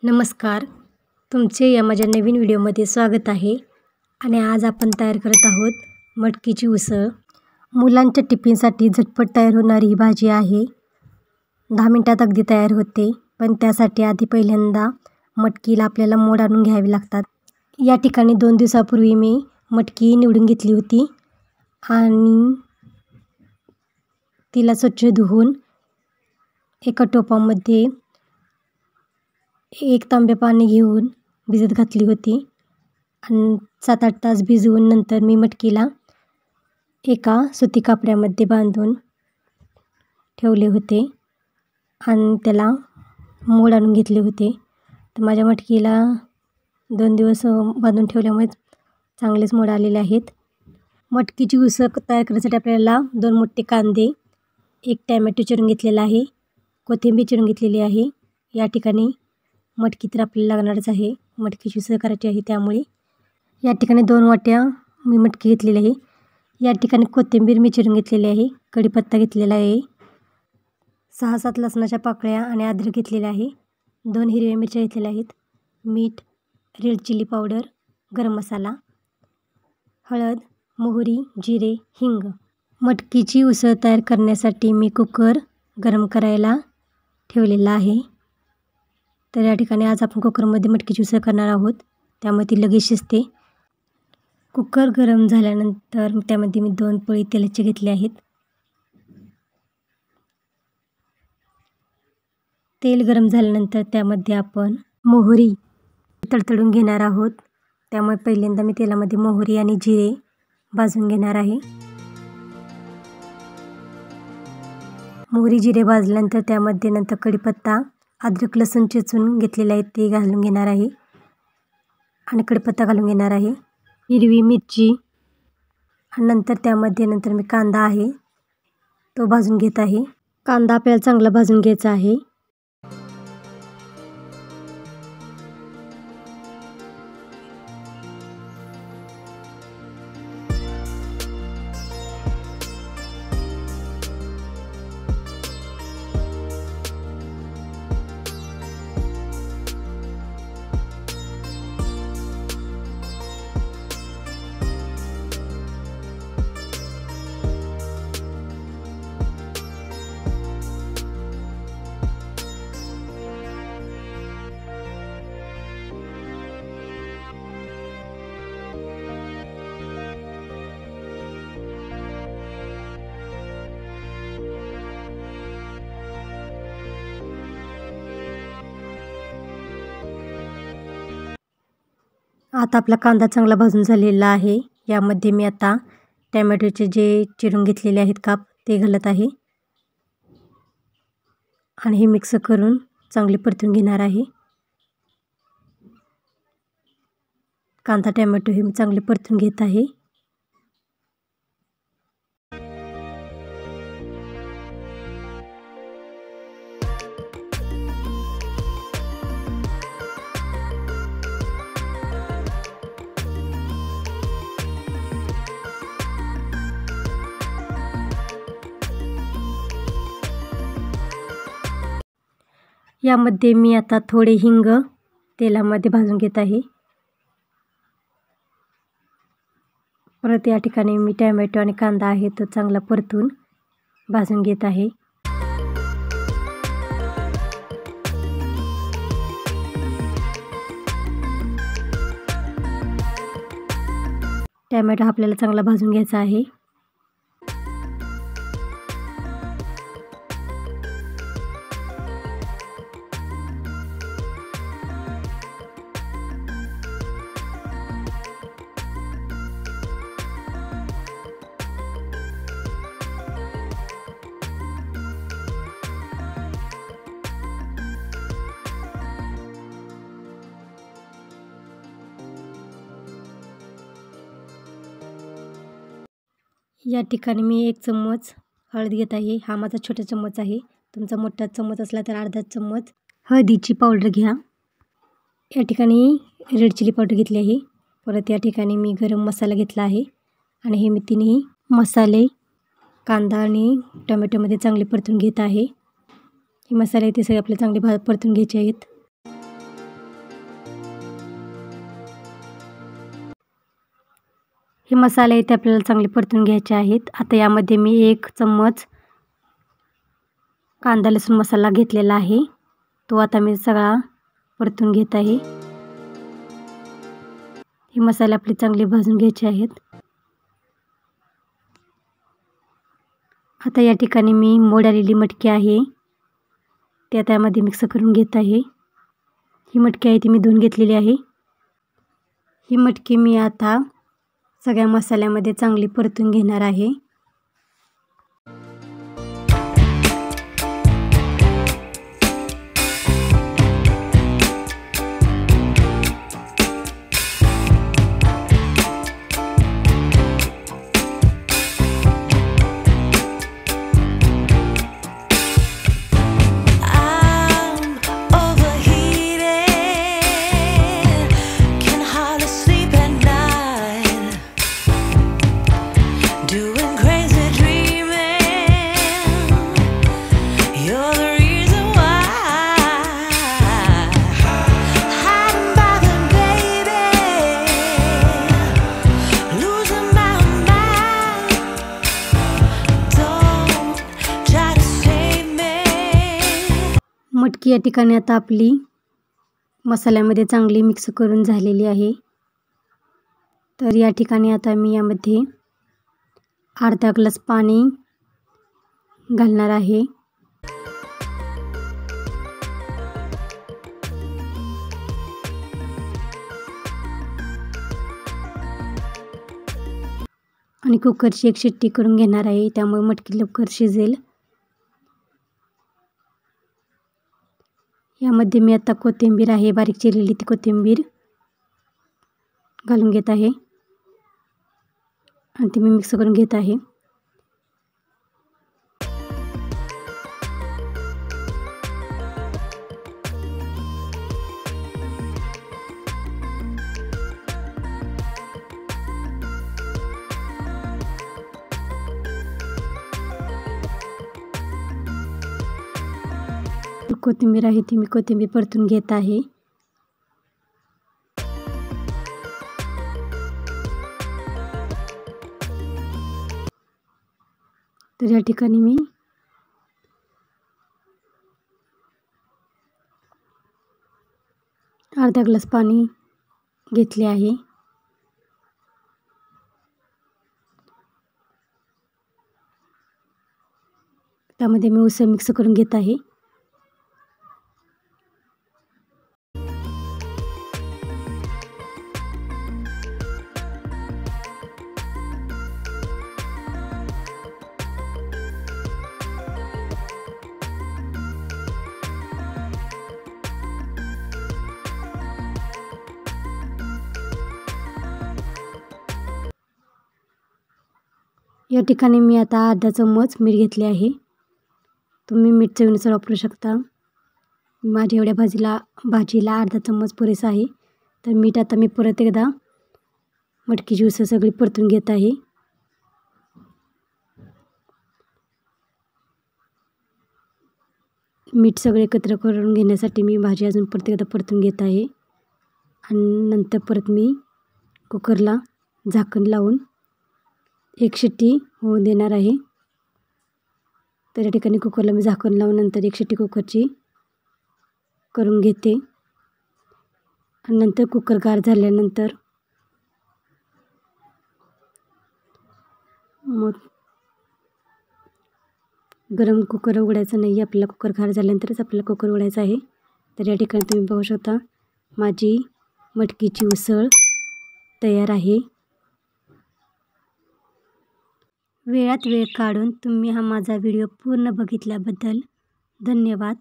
नमस्कार, तुमचे या माझ्या नवीन व्हिडिओमध्ये स्वागत आहे. आणि आज आपण तयार करत आहोत मटकीची उसळ. मुलांच्या टिफिनसाठी झटपट तयार होणारी ही भाजी आहे. 10 मिनिटात अगदी तयार होते. पण त्यासाठी आधी पहिल्यांदा मटकीला आपल्याला मोड आणून घ्यावी लागतात. या ठिकाणी 2 दिवसापूर्वी मी मटकी निवडून घेतली होती आणि तिला स्वच्छ धुवून एका टोपामध्ये 1 तांबे पाणी घेऊन भिजत घातली होती आणि 7-8 तास भिजवून नंतर मी मटकीला एका सुती कापडामध्ये बांधून ठेवले होते आणि त्याला मोड आणून घेतले होते. तर माझ्या मटकीला 2 दिवस बांधून ठेवल्यामुळे चांगलेच मोड आलेले आहेत. मटकीची उसळ तयार करण्यासाठी आपल्याला 2 मोठे कांदे, 1 टॅमॅटो चिरून घेतलेला आहे, कोथिंबीर चिरून घेतलेली आहे. या ठिकाणी मटकी तर आपल्याला लागणारच आहे, मटकीची उसळ करायची आहे त्यामुळे. या ठिकाणी 2 वाट्या मी मटकी घेतलेली आहे. या ठिकाणी कोथिंबीर मी चिरून घेतलेली आहे, कढीपत्ता घेतलेला आहे, 6-7 लसणाच्या पाकळ्या आणि अद्रक घेतलेला आहे, 2 हिरव्या मिरच्या घेतलेल्या आहेत, मीठ, रेड चिली पावडर, गरम मसाला, हळद, मोहरी, जिरे, हिंग. मटकीची उसळ तयार करण्यासाठी मी कुकर गरम करायला ठेवलेला आहे. तर या ठिकाणी आज आपण कुकरमध्ये मटकीची उसळ करणार आहोत, त्यामुळे ती लगेच शिजते. कुकर गरम झाल्यानंतर त्यामध्ये मी 2 पळी तेलाचे घेतले आहेत. तेल गरम झाल्यानंतर त्यामध्ये आपण मोहरी तडतडून घेणार आहोत. त्यामुळे पहिल्यांदा मी तेलामध्ये मोहरी आणि जिरे भाजून घेणार आहे. मोहरी जिरे भाजल्यानंतर त्यामध्ये नंतर कढीपत्ता, अद्रक लसूण चेचून घेतलेले आहे ते घालून घेणार आहे आणि कढीपत्ता घालून घेणार आहे, हिरवी मिरची आणि नंतर त्यामध्ये मी कांदा आहे तो भाजून घेत आहे. कांदा आपल्याला चांगला भाजून घ्यायचा आहे. आता आपला कांदा चांगला भाजून झालेला आहे. यामध्ये मी आता टॅमॅटोचे जे चिरून घेतलेले आहेत काप ते घालत आहे आणि हे मिक्स करून चांगले परतून घेणार आहे. कांदा टॅमॅटो हे मी चांगले परतून घेत आहे. यामध्ये मी आता थोडे हिंग तेलामध्ये भाजून घेत आहे. परत या ठिकाणी मी टॅमॅटो आणि कांदा आहे तो चांगला परतून भाजून घेत आहे. टॅमॅटो आपल्याला चांगला भाजून घ्यायचा आहे. या ठिकाणी मी 1 चम्मच हळद घेत आहे. हा माझा छोटा चम्मच आहे, तुमचा मोठा चम्मच असला तर अर्धा चम्मच हळदीची पावडर घ्या. या ठिकाणी रेड चिली पावडर घेतली आहे. परत या ठिकाणी मी गरम मसाला घेतला आहे आणि हे मी तिन्ही मसाले कांदा आणि टोमॅटोमध्ये चांगले परतून घेत आहे. हे मसाले ते सगळे आपले चांगले परतून घ्यायचे आहेत. हे मसाले इथे आपल्याला चांगले परतून घ्यायचे आहेत. आता यामध्ये मी 1 चम्मच कांदा लसूण मसाला घेतलेला आहे. तो आता मी सगळा परतून घेत आहे. हे मसाले आपले चांगले भाजून घ्यायचे आहेत. आता या ठिकाणी मी मोड आलेली मटकी आहे ते त्यामध्ये मिक्स करून घेत आहे. ही मटकी आहे ती मी धुवून घेतलेली आहे. ही मटकी मी आता सगळ्या मसाल्यामध्ये चांगली परतून घेणार आहे. मटकी या ठिकाणी आता आपली मसाल्यामध्ये चांगली मिक्स करून झालेली आहे. तर या ठिकाणी आता मी यामध्ये अर्धा ग्लास पाणी घालणार आहे. आणि कुकरची 1 शिट्टी करून घेणार आहे, त्यामुळे मटकी लवकर शिजेल. यामध्ये मी आता कोथिंबीर आहे बारीक चिरलेली ती कोथिंबीर घालून घेत आहे आणि ती मी मिक्स करून घेत आहे. कोथिंबीर आहे ती मी कोथिंबीर परतून घेत आहे. तर या ठिकाणी मी अर्धा ग्लास पाणी घेतले आहे. त्यामध्ये मी उसळ मिक्स करून घेत आहे. या ठिकाणी मी आता अर्धा चम्मच मीठ घेतले आहे. तुम्ही मीठ चवीनुसार वापरू शकता. माझ्या एवढ्या भाजीला अर्धा चम्मच पुरेसा आहे. तर मीठ आता मी परत एकदा मटकीची उसळ सगळी परतून घेत आहे. मीठ सगळे एकत्र करून घेण्यासाठी मी भाजी अजून परत एकदा परतून घेत आहे आणि नंतर परत मी कुकरला झाकण लावून 1 शिट्टी होऊ देणार आहे. तर या ठिकाणी कुकरला मी झाकण लावून नंतर 1 शिट्टी कुकरची करून घेते आणि नंतर कुकर गार झाल्यानंतर मग गरम कुकर उघडायचा नाही, आपल्याला कुकर गार झाल्यानंतरच आपल्याला कुकर उघडायचा आहे. तर या ठिकाणी तुम्ही पाहू शकता माझी मटकीची उसळ तयार आहे. वेळात वेळ काढून तुम्ही हा माझा व्हिडिओ पूर्ण बघितल्याबद्दल धन्यवाद.